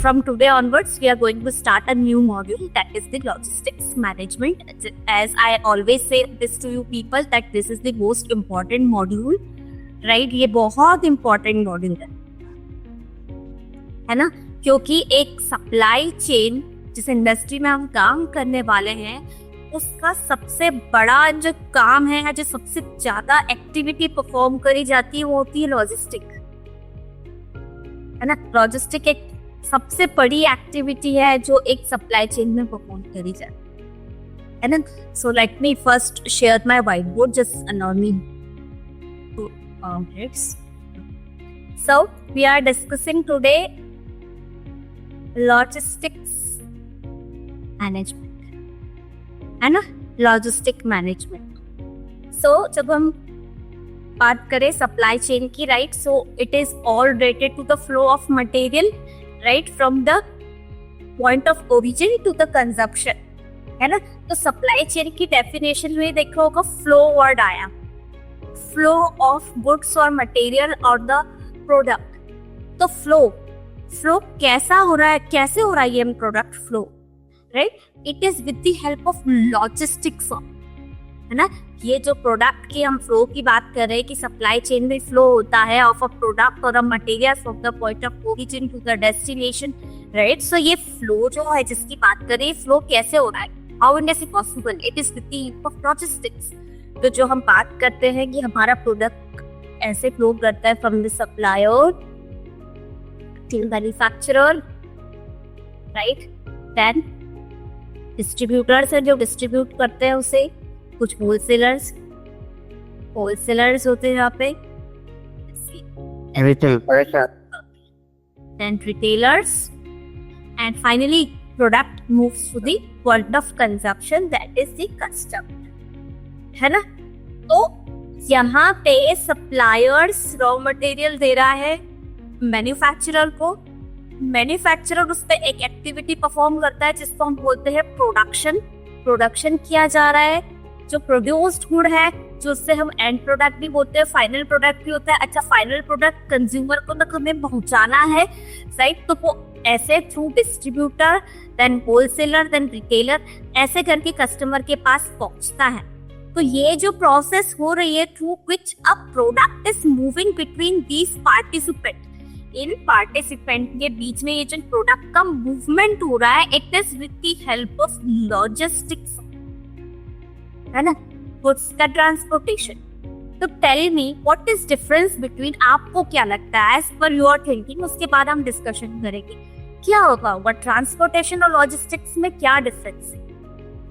from today onwards, we are going to start a new module, that is the logistics management. As I always say this to you people, that this is the most important module, right? ये बहुत important module है ना, क्योंकि एक supply chain जिस industry में हम काम करने वाले हैं उसका सबसे बड़ा जो काम है, जो सबसे ज्यादा एक्टिविटी परफॉर्म करी जाती है, वो होती है लॉजिस्टिक, है ना। लॉजिस्टिक एक सबसे बड़ी एक्टिविटी है जो एक सप्लाई चेन में परफॉर्म करी जाती है ना। So let me first share my whiteboard, just allow me two minutes. So we are discussing today logistics management, है ना, लॉजिस्टिक मैनेजमेंट। सो जब हम बात करें सप्लाई चेन की, right, so it is all related to the flow of material, right, from the point of origin to the consumption, है ना। तो सप्लाई चेन की डेफिनेशन में देखो होगा फ्लो वर्ड आया, फ्लो ऑफ गुड्स और मटेरियल और द प्रोडक्ट। तो फ्लो कैसा हो रहा है, कैसे हो रहा है ये product flow, right, it is with the help of logistics, है ना। ये जो प्रोडक्ट की हम फ्लो की बात कर रहे हैं कि सप्लाई चेन में फ्लो होता है of a product or a material from the point of origin to the destination, right. So ये फ्लो जो है जिसकी बात कर रहे हैं, फ्लो कैसे हो रहा है, how it is possible, it is with the help of logistics. तो जो हम बात करते हैं कि हमारा प्रोडक्ट ऐसे फ्लो करता है from the supplier till manufacturer, right, then distributors है जो डिस्ट्रीब्यूट करते हैं उसे, कुछ होलसेलर्स होते हैं यहाँ पे, then retailers, and finally product moves to the point of consumption, that is the customer, है ना। तो यहाँ पे सप्लायर्स रॉ मटेरियल दे रहा है मैन्युफैक्चरर को, मैन्युफैक्चरर उस पर एक एक्टिविटी परफॉर्म करता है जिसको हम बोलते हैं प्रोडक्शन किया जा रहा है। जो प्रोड्यूस्ड गुड है, जो उससे हम एंड प्रोडक्ट भी बोलते हैं, फाइनल प्रोडक्ट भी होता है। अच्छा, फाइनल प्रोडक्ट कंज्यूमर को तक हमें पहुंचाना है, राइट, तो वो ऐसे through distributor, then wholesaler, then retailer, ऐसे करके कस्टमर के पास पहुंचता है। तो ये जो प्रोसेस हो रही है through which a product is moving between these participant, in participant के बीच में ये जो प्रोडक्ट का मूवमेंट हो रहा है, it is with the help of logistics, है ना, गुड्स का ट्रांसपोर्टेशन। तो tell me what is difference between, आपको क्या लगता है एज पर योर थिंकिंग, उसके बाद हम डिस्कशन करेंगे क्या होगा ट्रांसपोर्टेशन और लॉजिस्टिक्स में क्या डिफरेंस है,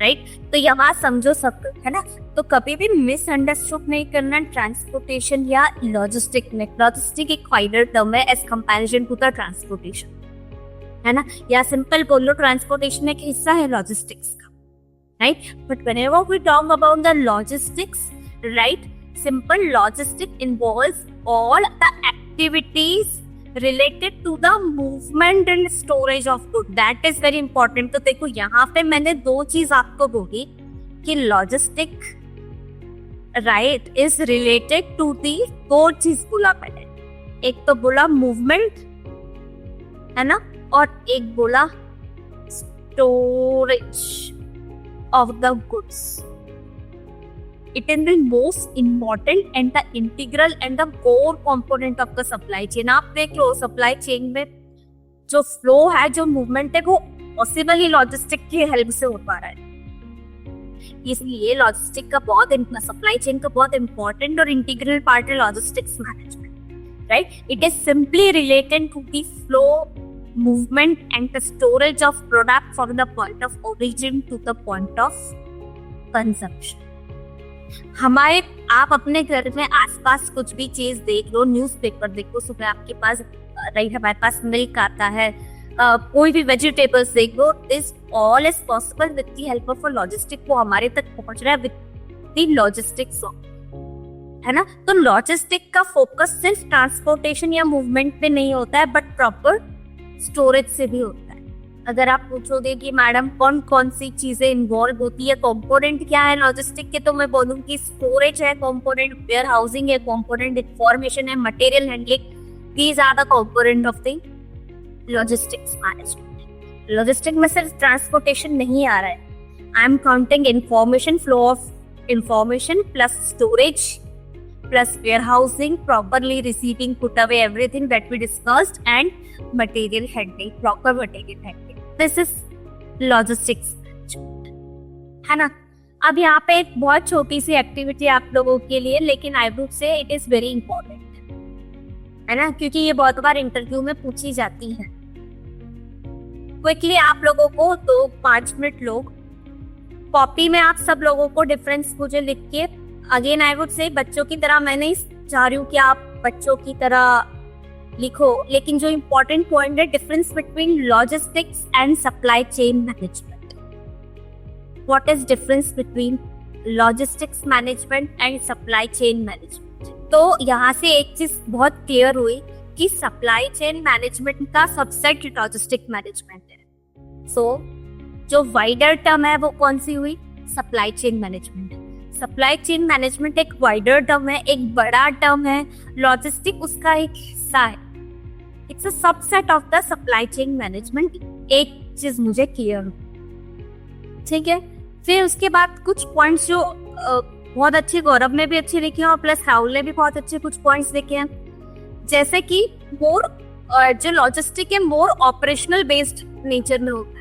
राइट। तो यहाँ समझो सब, है ना। तो कभी भी मिसअंडरस्टूड नहीं करना ट्रांसपोर्टेशन या लॉजिस्टिक में। लॉजिस्टिक एक वाइडर टर्म है as comparison to the transportation, है ना, या सिंपल बोल लो ट्रांसपोर्टेशन एक हिस्सा है लॉजिस्टिक्स का, right. But whenever we talk about the logistics, right, simple logistic involves all the activities related to the movement and storage of goods, that is very important। तो देखो यहाँ पे मैंने दो चीज आपको बोली कि logistic, right, is related to the, दो चीज बोला मैंने, एक तो बोला मूवमेंट, है ना, और एक बोला storage of the goods. It is the most important and the integral and the core component of the supply chain। आप देख लो सप्लाई चेन में जो फ्लो है, जो मूवमेंट है, वो पॉसिबल ही लॉजिस्टिक की हेल्प से हो पा रहा है। इसलिए लॉजिस्टिक का बहुत, सप्लाई चेन का बहुत इंपॉर्टेंट और इंटीग्रल पार्ट है logistics management, right. It is simply related to the flow, movement and the storage of product from the point of origin to the point of consumption. हमारे, आप अपने घर में आसपास कुछ भी चीज देख लो, न्यूज़पेपर देखो, सुबह आपके पास, राइट, हमारे पास मिल्क आता है, कोई भी वेजिटेबल्स देख लो, this all is possible with the help of a logistic. वो हमारे तक पहुंच रहा है विद द लॉजिस्टिक्स, है ना। तो लॉजिस्टिक का फोकस सिर्फ ट्रांसपोर्टेशन या मूवमेंट पे नहीं होता है, बट प्रॉपर स्टोरेज से भी होता है। अगर आप पूछोगे कि मैडम कौन कौन सी चीजें इन्वॉल्व होती है, कंपोनेंट क्या है लॉजिस्टिक के, तो मैं बोलूंगी स्टोरेज है कंपोनेंट, वेयर हाउसिंग है कंपोनेंट, इंफॉर्मेशन है, material handling, these are the component of the logistics management. Logistic में सिर्फ ट्रांसपोर्टेशन नहीं आ रहा है, I am counting information, flow of information plus storage plus warehousing, properly receiving, put away everything that we discussed, and material handling, proper material handling. This is logistics, है ना। अब यहाँ पे एक बहुत छोटी सी एक्टिविटी आप लोगों के लिए, लेकिन I would say it is very important, है ना, क्योंकि ये बहुत बार इंटरव्यू में पूछी जाती है। क्विकली आप लोगों को 2-5 मिनट लोग कॉपी में आप सब लोगों को डिफरेंस मुझे लिख के, अगेन आई वुड से बच्चों की तरह मैं नहीं चाह रही हूँ कि आप बच्चों की तरह लिखो, लेकिन जो इम्पोर्टेंट पॉइंट है, difference between logistics and supply chain management. What is difference between logistics management and supply chain management? तो यहाँ से एक चीज बहुत क्लियर हुई कि सप्लाई चेन मैनेजमेंट का सबसेट लॉजिस्टिक मैनेजमेंट है। सो जो वाइडर टर्म है वो कौन सी हुई? Supply chain management. Supply chain management एक वाइडर टर्म है, एक बड़ा टर्म है, लॉजिस्टिक उसका एक हिस्सा है, it's a subset of the supply chain management. एक चीज मुझे क्लियर हो, ठीक है। फिर उसके बाद कुछ पॉइंट्स जो बहुत अच्छे गौरव ने भी अच्छे लिखे हैं और प्लस राहुल ने भी बहुत अच्छे कुछ पॉइंट्स लिखे हैं, जैसे कि मोर जो लॉजिस्टिक है मोर ऑपरेशनल बेस्ड नेचर में होता है,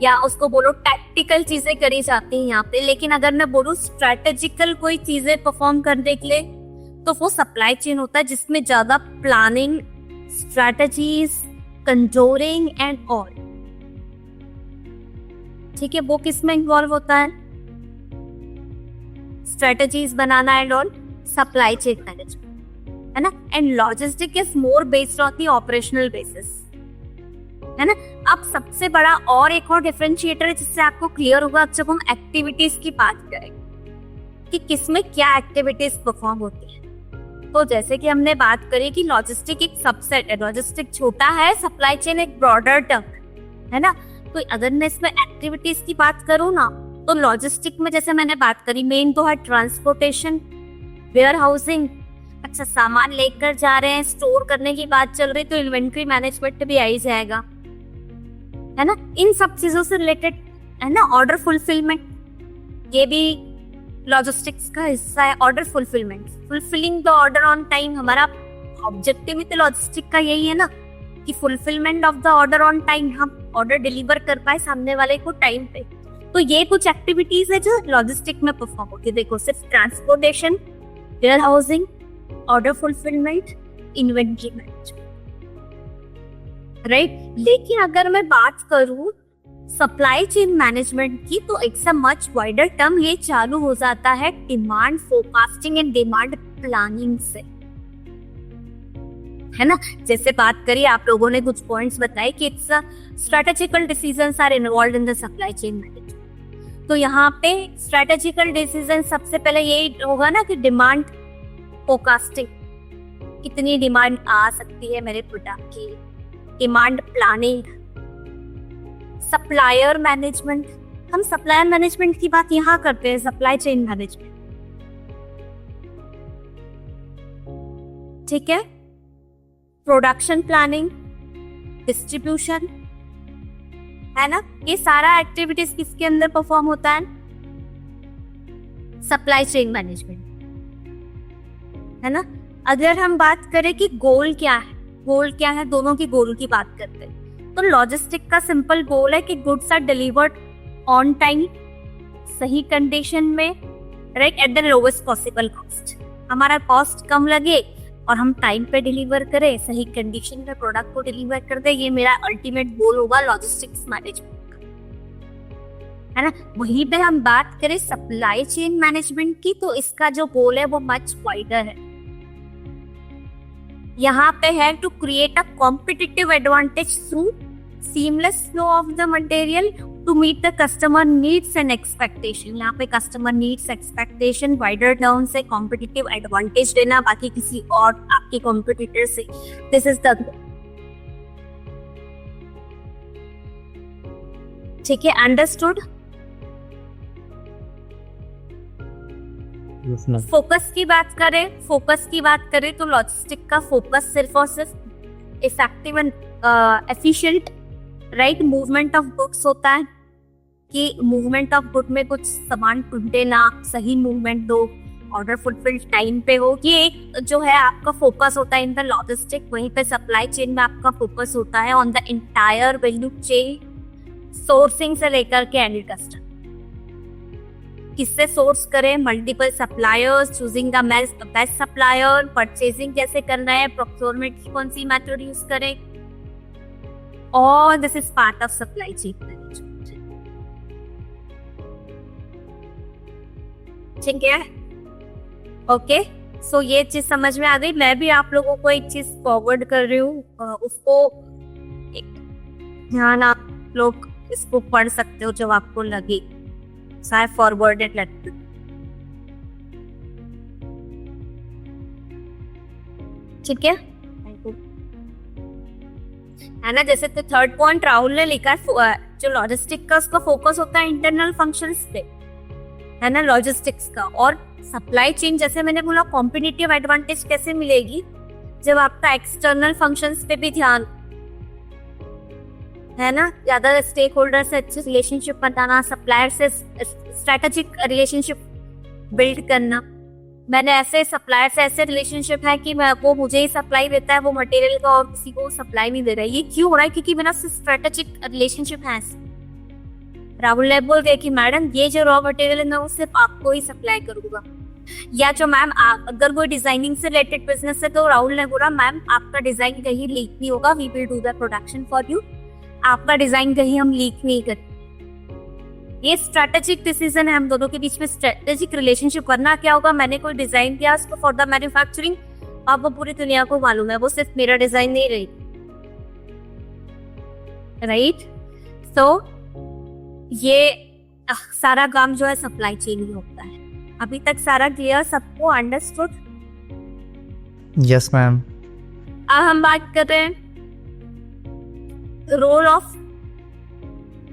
या उसको बोलो टैक्टिकल चीजें करी जाती हैं यहाँ पे। लेकिन अगर मैं बोलूँ स्ट्रेटेजिकल कोई चीजें परफॉर्म करने के लिए, तो वो सप्लाई चेन होता है, जिसमें ज्यादा planning, strategies, controlling and all, ठीक है, वो किस में इन्वॉल्व होता है? Strategies banana and all, supply chain management, है ना। And logistic is more based on the operational basis, है ना। अब सबसे बड़ा और एक और डिफरेंशिएटर है जिससे आपको क्लियर होगा जब हम एक्टिविटीज की बात करेंगे कि किसमें क्या एक्टिविटीज परफॉर्म होती है। तो जैसे कि हमने बात करी कि लॉजिस्टिक एक सबसेट है, लॉजिस्टिक छोटा है, सप्लाई चेन एक ब्रॉडर टर्म है ना। तो अगर मैं इसमें एक्टिविटीज की बात करूँ ना, तो लॉजिस्टिक में जैसे मैंने बात करी, मेन तो है ट्रांसपोर्टेशन, वेयर हाउसिंग, अच्छा सामान लेकर जा रहे हैं, स्टोर करने की बात चल रही, तो इन्वेंट्री मैनेजमेंट भी आ ही जाएगा, है ना। इन सब चीजों से रिलेटेड, है ना। ऑर्डर फुलफिलमेंट, ये भी लॉजिस्टिक्स का हिस्सा है। Order fulfilment, fulfilling the order on time, हमारा ऑब्जेक्टिव ही तो लॉजिस्टिक का यही है ना, कि fulfilment of the order on time, हम ऑर्डर डिलीवर कर पाए सामने वाले को टाइम पे। तो ये कुछ एक्टिविटीज है जो लॉजिस्टिक में परफॉर्म होती है। देखो, सिर्फ transportation, warehousing, order fulfilment, inventory management, right. लेकिन अगर मैं बात करूं सप्लाई चेन मैनेजमेंट की, तो it's a much wider term. ये चालू हो जाता है demand forecasting and demand planning से, है ना। जैसे बात करी, आप लोगों ने कुछ पॉइंट्स बताए कि it's strategical decisions are involved in the supply chain management. तो यहाँ पे स्ट्रेटेजिकल डिसीजन सबसे पहले यही होगा ना कि डिमांड फोरकास्टिंग, कितनी डिमांड आ सकती है मेरे प्रोडक्ट की, डिमांड प्लानिंग, सप्लायर मैनेजमेंट। हम सप्लायर मैनेजमेंट की बात यहाँ करते हैं, सप्लाई चेन मैनेजमेंट, ठीक है। प्रोडक्शन प्लानिंग, डिस्ट्रीब्यूशन, है ना। ये सारा एक्टिविटीज किसके अंदर परफॉर्म होता है? सप्लाई चेन मैनेजमेंट, है ना। अगर हम बात करें कि गोल क्या है, गोल क्या है, दोनों की गोल की बात करते हैं, तो लॉजिस्टिक का सिंपल गोल है कि goods are delivered on time, सही कंडीशन में, right, at the lowest possible cost. हमारा कॉस्ट कम लगे और हम टाइम पे डिलीवर करें, सही कंडीशन में प्रोडक्ट को डिलीवर कर दे, ये मेरा अल्टीमेट गोल होगा लॉजिस्टिक्स मैनेजमेंट का, है ना। वहीं पे हम बात करें सप्लाई चेन मैनेजमेंट की, तो इसका जो गोल है वो मच वाइडर है। यहाँ पे है to create a competitive advantage through seamless flow of the material to meet the customer needs and expectation. यहाँ पे customer needs, expectation, wider term से कॉम्पिटिटिव एडवांटेज देना बाकी किसी और आपके कॉम्पिटिटर से, दिस इज द, ठीक है, अंडरस्टूड। फोकस की बात करें, फोकस की बात करें तो लॉजिस्टिक का फोकस सिर्फ और सिर्फ effective and efficient right movement of goods होता है कि मूवमेंट ऑफ गुड में कुछ सामान टूटे ना, सही मूवमेंट दो, ऑर्डर फुलफिल टाइम पे हो। ये एक जो है आपका फोकस होता है इन द लॉजिस्टिक। वहीं पे सप्लाई चेन में आपका फोकस होता है on the entire value chain, sourcing से लेकर के एंड कस्टमर। किससे सोर्स करें, multiple suppliers, choosing the best supplier, purchasing कैसे करना है, प्रोक्योरमेंट की कौन सी मेथड यूज करें, all this is part of supply chain management. ठीक है, ओके। सो ये चीज समझ में आ गई। मैं भी आप लोगों को एक चीज फॉरवर्ड कर रही हूँ, उसको ध्यान आप लोग इसको पढ़ सकते हो जब आपको लगे। So I forwarded letter. ठीक है ना। जैसे तो थर्ड पॉइंट राहुल ने लिखा है, जो लॉजिस्टिक का उसका फोकस होता है इंटरनल फंक्शंस पे, है ना, लॉजिस्टिक्स का। और सप्लाई चेन जैसे मैंने बोला कॉम्पिटिटिव एडवांटेज कैसे मिलेगी, जब आपका एक्सटर्नल फंक्शंस पे भी ध्यान, है ना, ज्यादा स्टेक होल्डर से अच्छे रिलेशनशिप बनाना, सप्लायर से स्ट्रेटेजिक रिलेशनशिप बिल्ड करना। मैंने ऐसे सप्लायर से ऐसे रिलेशनशिप है कि वो मुझे ही सप्लाई देता है वो मटेरियल का, और किसी को सप्लाई नहीं दे रहा है। ये क्यों हो रहा है? क्योंकि मेरा स्ट्रेटेजिक रिलेशनशिप है। राहुल ने बोल दिया कि मैडम ये जो रॉ मटेरियल है मैं वो सिर्फ आपको ही सप्लाई करूंगा, या जो मैम अगर वो डिजाइनिंग से रिलेटेड बिजनेस है तो राहुल ने बोला मैम आपका डिजाइन कहीं लीक नहीं होगा, we will do the production for you, आपका डिजाइन कहीं हम लीक नहीं करते। ये स्ट्रेटेजिक डिसीजन है हम दोनों के बीच में, स्ट्रेटेजिक रिलेशनशिप। वरना क्या होगा, मैंने कोई डिजाइन दिया उसको फॉर द मैन्युफैक्चरिंग, अब वो पूरी दुनिया को मालूम है वो सिर्फ मेरा डिजाइन नहीं रही, राइट। तो ये सारा काम जो है सप्लाई चेन ही होता है। अभी तक सारा क्लियर, सबको अंडरस्टूड? Yes ma'am. अब हम बात कर रहे हैं रोल ऑफ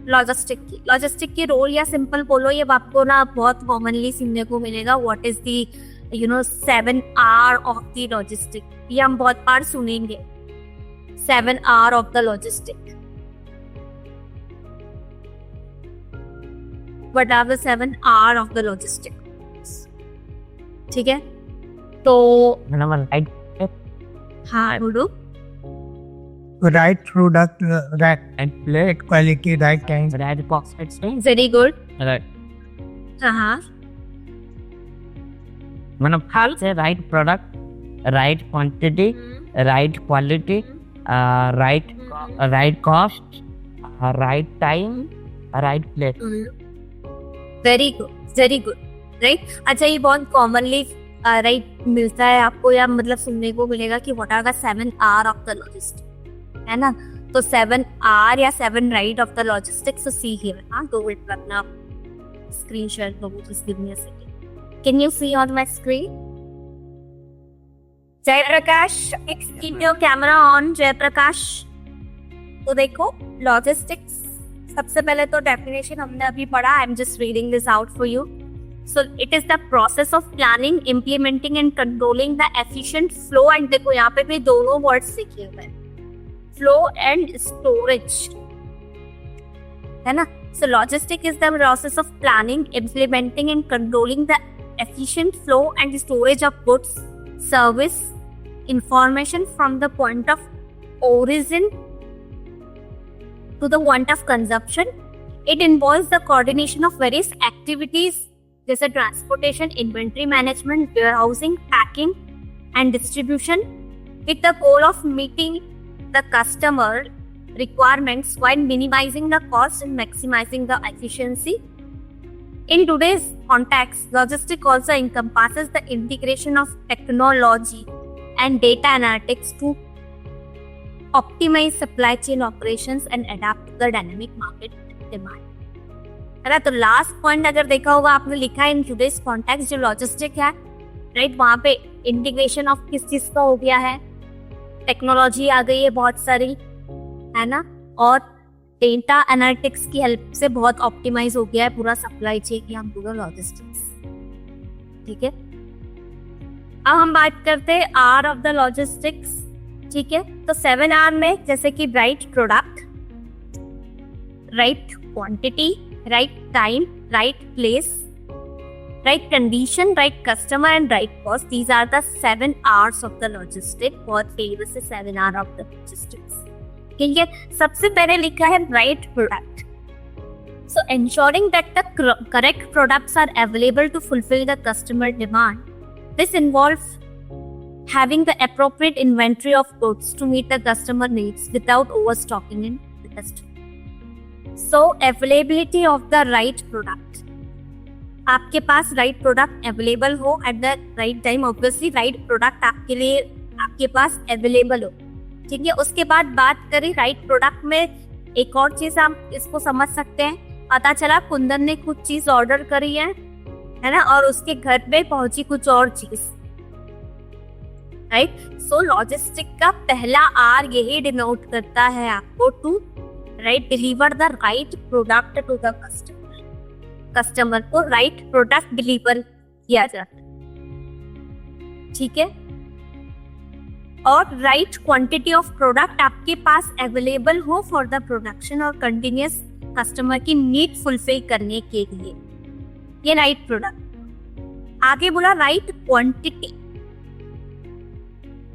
लॉजिस्टिक की। लॉजिस्टिक की रोल, या सिंपल बोलो, ये आपको ना बहुत कॉमनली सुनने को मिलेगा, what is the 7 R of the logistic. ये हम बहुत बार सुनेंगे, 7 R of the logistic. What are the 7 R of the logistic? ठीक है, तो हाँ बोलो। right product, right quality, right time, right cost. Very good. Right. हाँ, मतलब हाल से right product, right quantity, right quality, right cost, right time, right place. Very good, right. अच्छा, ये बहुत कॉमनली राइट मिलता है आपको, या मतलब सुनने को मिलेगा कि what are the 7 R of the logistic, है ना। तो 7 R या 7 राइट ऑफ द लॉजिस्टिक्स, तो सी हियर। हाँ, तो वेट करना, स्क्रीन शेयर करो, just give me a second. Can you see on my screen? Jayaprakash, keep your camera on. Jayaprakash, तो देखो लॉजिस्टिक्स, सबसे पहले तो डेफिनेशन हमने अभी पढ़ा, I am just reading this out for you. So it is the process of planning, implementing and controlling the efficient flow, and देखो यहाँ पे भी दोनों वर्ड्स लिखे हुए हैं, flow and storage, है ना। So logistic is the process of planning, implementing and controlling the efficient flow and storage of goods, service, information from the point of origin to the point of consumption. It involves the coordination of various activities जैसे transportation, inventory management, warehousing, packing and distribution, with the goal of meeting the customer requirements while minimizing the cost and maximizing the efficiency. In today's context, logistics also encompasses the integration of technology and data analytics to optimize supply chain operations and adapt to the dynamic market demand. है ना। तो last point अगर देखा होगा आपने लिखा है in today's context, जो लॉजिस्टिक है, राइट, वहां पे इंटीग्रेशन ऑफ किस चीज का हो गया है, टेक्नोलॉजी आ गई है बहुत सारी, है ना, और डेटा एनालिटिक्स की हेल्प से बहुत ऑप्टिमाइज हो गया है पूरा सप्लाई चेन या पूरा लॉजिस्टिक्स। ठीक है, अब हम बात करते हैं आर ऑफ द लॉजिस्टिक्स, ठीक है, तो 7R में जैसे कि right product, right quantity, right time, right place, right condition, right customer and right cost. These are the 7 R's of the logistic. बहुत famous है 7R of the logistics. ठीक है, सबसे पहले लिखा है right product. So ensuring that the correct products are available to fulfill the customer demand. This involves having the appropriate inventory of goods to meet the customer needs without overstocking in the customer. So availability of the right product. आपके पास right product available हो at the right time, obviously right product आपके लिए आपके पास available हो, ठीक है। उसके बाद बात करें राइट प्रोडक्ट में, एक और चीज हम इसको समझ सकते हैं। पता चला कुंदन ने कुछ चीज ऑर्डर करी है ना, और उसके घर पे पहुंची कुछ और चीज, राइट। सो लॉजिस्टिक का पहला आर यही डिनोट करता है आपको to right deliver the right product to the customer. Customer को राइट प्रोडक्ट डिलीवर किया जाता है, ठीक है। और राइट क्वांटिटी ऑफ प्रोडक्ट आपके पास अवेलेबल हो फॉर द प्रोडक्शन और कंटिन्यूअस कस्टमर की नीड फुलफिल करने के लिए, ये राइट प्रोडक्ट। आगे बोला right quantity,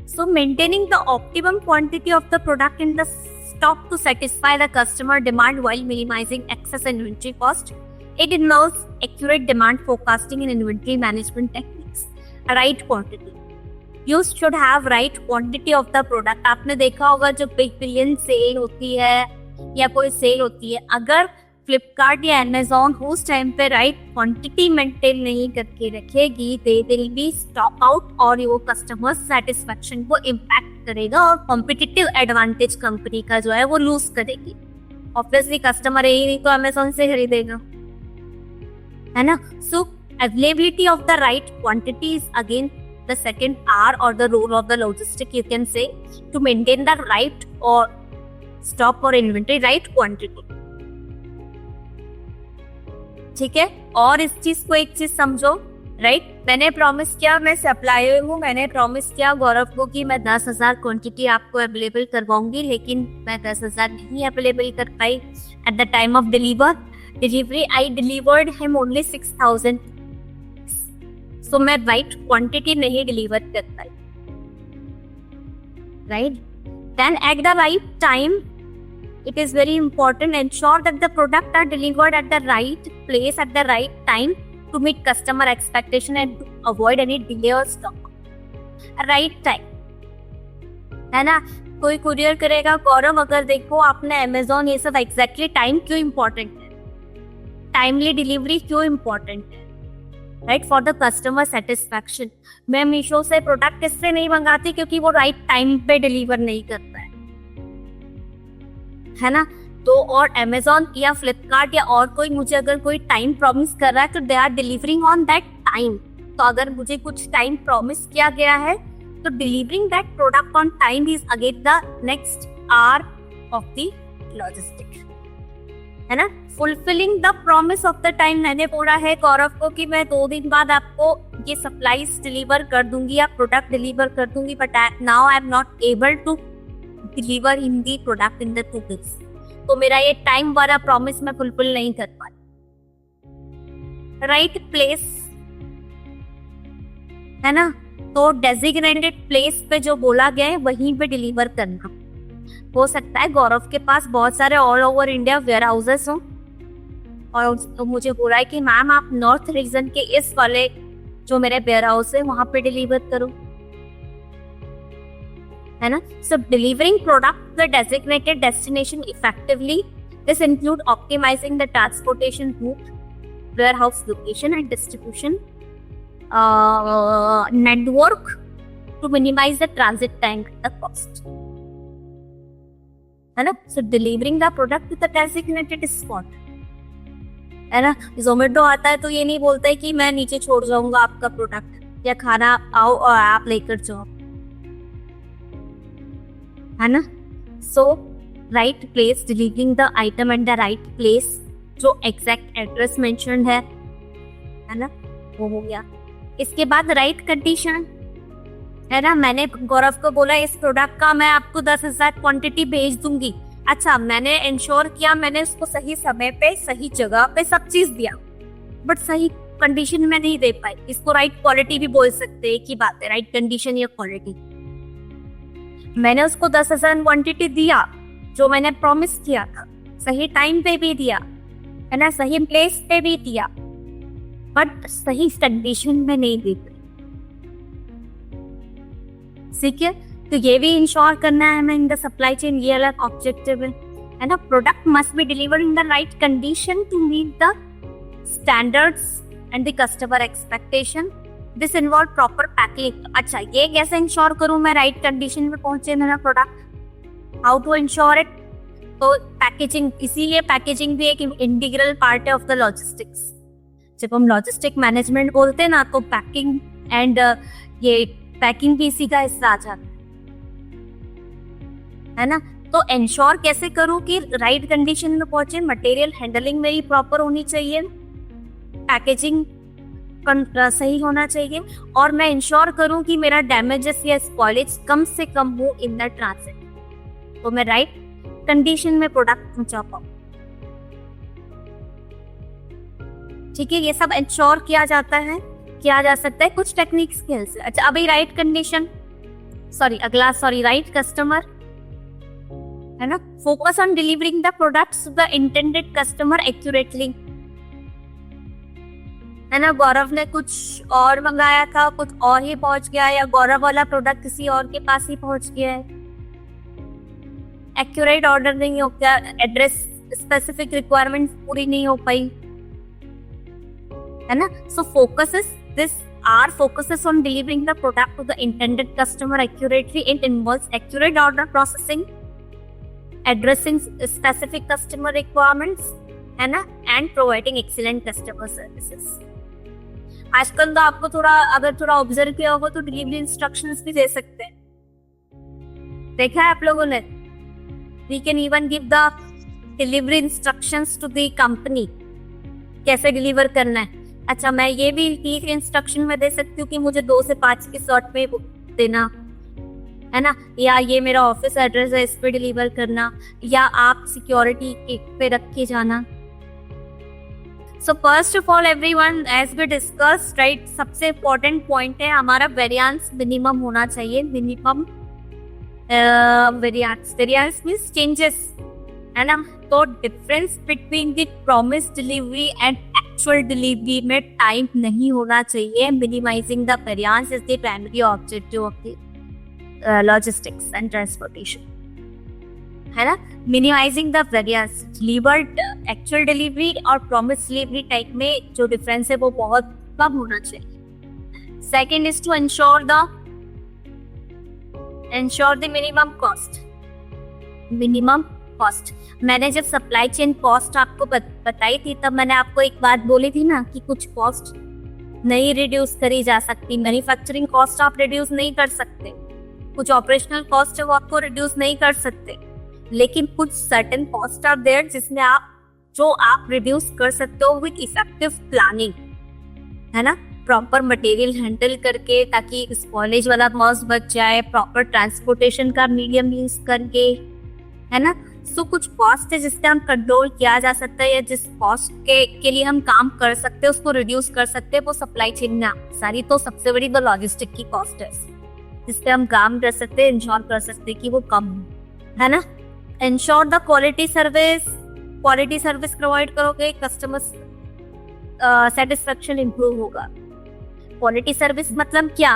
so maintaining the optimum quantity of the product in the stock to satisfy the customer demand while minimising excess inventory cost. It involves accurate demand forecasting and inventory management techniques. Right quantity. You should have right quantity of the product. आपने देखा होगा जो big billion sale होती है या कोई cell होती है, अगर फ्लिपकार्ट या अमेजोन उस टाइम पे राइट क्वांटिटी मेंटेन नहीं करके रखेगी, they will be stock out और वो कस्टमर सेटिस्फेक्शन को इम्पैक्ट करेगा और कॉम्पिटिटिव एडवांटेज कंपनी का जो है वो लूज करेगी। ऑब्वियसली कस्टमर यही नहीं तो अमेजोन से खरीदेगा, है ना। So availability of the right quantity is again the second R or the role of the logistic, you can say, to maintain the right or stock or inventory right quantity, ठीक है। और इस चीज को एक चीज समझो, राइट, मैंने प्रॉमिस किया, मैं सप्लायर हूँ, मैंने प्रॉमिस किया गौरव को कि मैं 10,000 क्वांटिटी आपको अवेलेबल करवाऊंगी, लेकिन मैं 10,000 नहीं अवेलेबल कर पाई at the time of delivery. I delivered him only 6,000. So मैं right quantity नहीं deliver कर पाई, right? Then at the right time, it is very important ensure that the product are delivered at the right place at the right time to meet customer expectation and to avoid any delay or stock. Right time, है ना। कोई courier करेगा, गौरव अगर देखो आपने Amazon ये सब, exactly time क्यों इम्पोर्टेंट है, टाइमली डिलीवरी क्यों इम्पोर्टेंट है, right, for the customer satisfaction. मैं मीशो से प्रोडक्ट इससे नहीं मंगाती क्योंकि वो राइट टाइम पे डिलीवर नहीं करता है ना। तो और अमेजोन या फ्लिपकार्ट या और कोई मुझे अगर कोई टाइम प्रॉमिस कर रहा है तो they are delivering on that time. तो अगर मुझे कुछ टाइम प्रॉमिस किया गया है तो delivering that product on time is again the next R of the logistic, है ना। Fulfilling the promise of the time, मैंने बोला है गौरव को कि मैं 2 दिन बाद आपको ये सप्लाईज डिलीवर कर दूंगी या प्रोडक्ट डिलीवर कर दूंगी, but now I am not able to deliver in the product in the 2 days। तो मेरा ये टाइम वाला प्रॉमिस मैं फुलफिल नहीं कर पाई। राइट प्लेस, है ना, तो डेजिग्नेटेड प्लेस पे जो बोला गया है वहीं पे डिलीवर करना। हो सकता है गौरव के पास बहुत सारे all over India warehouses हों और तो मुझे बोला है कि मैम आप नॉर्थ रीजन के इस वाले जो मेरे वेयर हाउस है वहां पे डिलीवर करो, है ना। So delivering product the designated destination effectively, this include optimizing the transportation route, warehouse location and distribution network to minimize the transit time and the cost, है ना। So delivering the product to the designated spot, है ना। जोमेटो आता है तो ये नहीं बोलता है कि मैं नीचे छोड़ जाऊंगा आपका प्रोडक्ट या खाना आओ और आप लेकर जाओ, है ना। So right place, delivering the item at the right place, जो exact address mentioned है ना, वो हो गया। इसके बाद राइट कंडीशन, है ना, मैंने गौरव को बोला इस प्रोडक्ट का मैं आपको 10,000 क्वांटिटी भेज दूंगी। अच्छा, मैंने इंश्योर किया, मैंने उसको सही समय पे सही जगह पे सब चीज दिया, बट सही कंडीशन में नहीं दे पाई। इसको राइट क्वालिटी भी बोल सकते हैं, की बात है, राइट कंडीशन या क्वालिटी। मैंने उसको 10,000 क्वांटिटी दिया जो मैंने प्रॉमिस किया था, सही टाइम पे भी दिया, है ना, सही प्लेस पे भी दिया, बट सही कंडीशन में नहीं दी। ठीक है, तो ये भी इंश्योर करना है हमें इन द सप्लाई चेन, ये अलग ऑब्जेक्टिव है ना। Product must be delivered in the right condition to meet the standards and the customer expectation. This involve proper packing. अच्छा, ये कैसे इंश्योर करूं मैं राइट कंडीशन में पहुंचे मेरा product, how to ensure it? तो पैकेजिंग, इसीलिए पैकेजिंग भी एक इंटीग्रल पार्ट है ऑफ द लॉजिस्टिक्स। जब हम लॉजिस्टिक मैनेजमेंट बोलते हैं ना, तो पैकिंग एंड ये पैकिंग भी इसी का हिस्सा आ जाता है ना। तो इंश्योर कैसे करूं कि राइट कंडीशन में पहुंचे? मटेरियल हैंडलिंग मेरी प्रॉपर होनी चाहिए, पैकेजिंग सही होना चाहिए, और मैं इंश्योर करूं कि मेरा डैमेजेस या स्पॉइलेज कम से कम हो इन द ट्रांजिट, तो मैं राइट कंडीशन में प्रोडक्ट पहुंचा पाऊं। ठीक है, ये सब इंश्योर किया जा सकता है कुछ टेक्निक्स के हेल्प से। अच्छा, अभी राइट कंडीशन, राइट कस्टमर, है ना। Focus on delivering the products to the intended customer accurately, है ना। गौरव ने कुछ और मंगाया था, कुछ और ही पहुंच गया, या गौरव वाला प्रोडक्ट किसी और के पास ही पहुंच गया है, एक्यूरेट ऑर्डर नहीं हो गया, एड्रेस स्पेसिफिक रिक्वायरमेंट पूरी नहीं हो पाई, है ना। सो focuses on delivering the product to the intended customer accurately. It involves accurate order processing, addressing specific customer requirements, है ना, and providing excellent customer services. आजकल तो आपको अगर थोड़ा ऑब्जर्व किया होगा तो डिलीवरी इंस्ट्रक्शंस भी दे सकते हैं, देखा है आप लोगों ने। We can even give the delivery instructions to the company, कैसे डिलीवर करना है। अच्छा, मैं ये भी ठीक इंस्ट्रक्शन में दे सकती हूँ कि मुझे 2 से 5 के स्लॉट में देना, है ना, या ये मेरा ऑफिस एड्रेस है, इस पे डिलीवर करना, या आप सिक्योरिटी पे रख के जाना। So first of all everyone, as we discuss, right, सबसे इम्पोर्टेंट पॉइंट है हमारा वेरिएंस मिनिमम होना चाहिए। मिनिमम वेरिएंस मींस चेंजेस, है ना। तो difference between the promise delivery and actual delivery में टाइम नहीं होना चाहिए। Minimising the variance is the primary objective of the logistics and transportation, है ना। Minimising the variance, delivered actual delivery और प्रॉमिस डिलीवरी टाइप में जो डिफरेंस है वो बहुत कम होना चाहिए। Second is to ensure the minimum cost. मैंने जब सप्लाई चेन कॉस्ट आपको बताई थी, तब मैंने आपको एक बात बोली थी ना कि कुछ कॉस्ट नहीं रिड्यूस करी जा सकती। मैन्युफैक्चरिंग कॉस्ट आप रिड्यूस नहीं कर सकते, कुछ ऑपरेशनल कॉस्ट है वो आपको रिड्यूस नहीं कर सकते, लेकिन कुछ सर्टेन कॉस्ट आर देयर जिसमें आप रिड्यूस कर सकते हो विद इफेक्टिव प्लानिंग, है ना। प्रॉपर मटेरियल हैंडल करके, ताकि स्पॉइलेज वाला कॉस्ट बच जाए, प्रॉपर ट्रांसपोर्टेशन का मीडियम यूज करके, है ना। सो कुछ कॉस्ट है जिससे हम कंट्रोल किया जा सकता है, या जिस कॉस्ट के लिए हम काम कर सकते हैं उसको रिड्यूस कर सकते हैं, वो सप्लाई चेन में सारी। तो सबसे बड़ी तो लॉजिस्टिक की कॉस्ट है जिससे हम काम कर सकते हैं, इंश्योर कर सकते हैं कि वो कम है ना। Ensure the quality service provide करोगे, कस्टमर सेटिस्फेक्शन इंप्रूव होगा। क्वालिटी सर्विस मतलब क्या?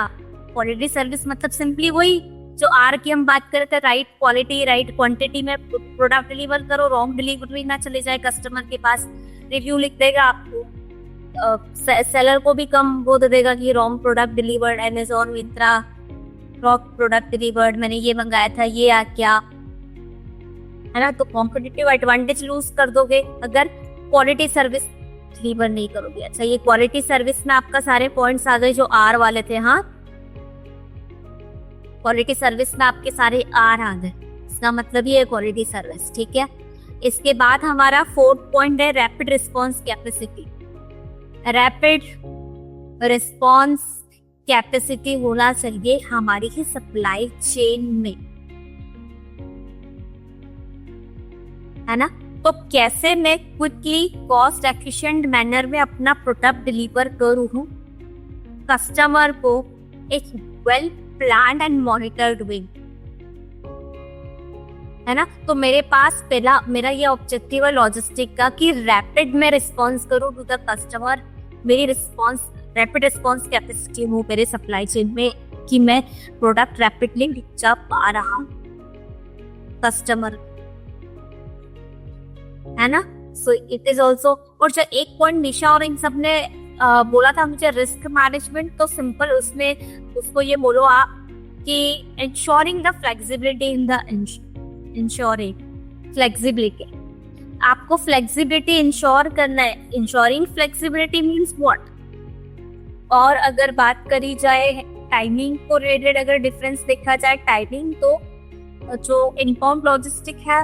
क्वालिटी सर्विस मतलब सिंपली वही जो आर की हम बात करते हैं, राइट क्वालिटी राइट क्वांटिटी में प्रोडक्ट डिलीवर करो, रॉन्ग डिलीवरी ना चले जाए कस्टमर के पास। रिव्यू लिख देगा आपको, सेलर को भी कम वो दे देगा कि wrong product delivered, Amazon, Myntra, wrong product delivered, मैंने ये मंगाया था, ये आ क्या, है ना। तो कॉम्पिटिटिव एडवांटेज लूज कर दोगे अगर क्वालिटी सर्विस डिलीवर नहीं करोगे। अच्छा, ये क्वालिटी सर्विस में आपका सारे पॉइंट्स आ गए जो आर वाले थे। हाँ, क्वालिटी सर्विस में आपके सारे आर आ गए, इसका मतलब ये है क्वालिटी सर्विस। ठीक है, इसके बाद हमारा 4th पॉइंट है rapid response capacity. Rapid response capacity होना चाहिए हमारी ही सप्लाई चेन में, है ना। तो कैसे मैं क्विकली कॉस्ट एफिशिएंट मैनर में अपना प्रोडक्ट डिलीवर करूँ कस्टमर को एक वेल प्लान्ड एंड मॉनिटर्ड वे, है ना। तो मेरे पास पहला मेरा ये ऑब्जेक्टिव है लॉजिस्टिक का कि रैपिड में रिस्पॉन्स करूँ टू द कस्टमर, मेरी रैपिड रिस्पॉन्स कैपेसिटी हो मेरे सप्लाई चेन में कि मैं प्रोडक्ट रैपिडली पहुंचा पा रहा हूँ कस्टमर, है ना। सो इट इज ऑल्सो, और जो एक पॉइंट निशा और इन सब ने बोला था मुझे रिस्क मैनेजमेंट, तो सिंपल उसमें उसको ये बोलो आप कि ensuring the flexibility in the ensuring flexibility, आपको फ्लेक्सिबिलिटी इंश्योर करना है। Ensuring flexibility means what. और अगर बात करी जाए टाइमिंग को रिलेटेड, अगर डिफरेंस देखा जाए टाइमिंग, तो जो इनबाउंड लॉजिस्टिक है,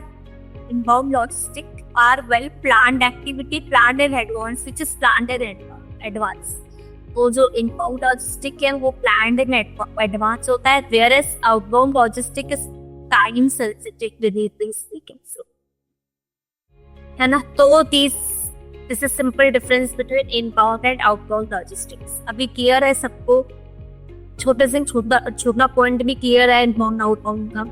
inbound logistic are well planned activity, planned in advance, which is planned in advance. तो जो इनबाउंड लॉजिस्टिक है वो प्लान्ड इन एडवांस होता है, whereas outbound logistic is time sensitive deliveries, है ना। तो this is simple difference between inbound and outbound logistics. अभी क्लियर है सबको? छोटे से छोटा पॉइंट भी क्लियर है इनबाउंड आउटबाउंड का।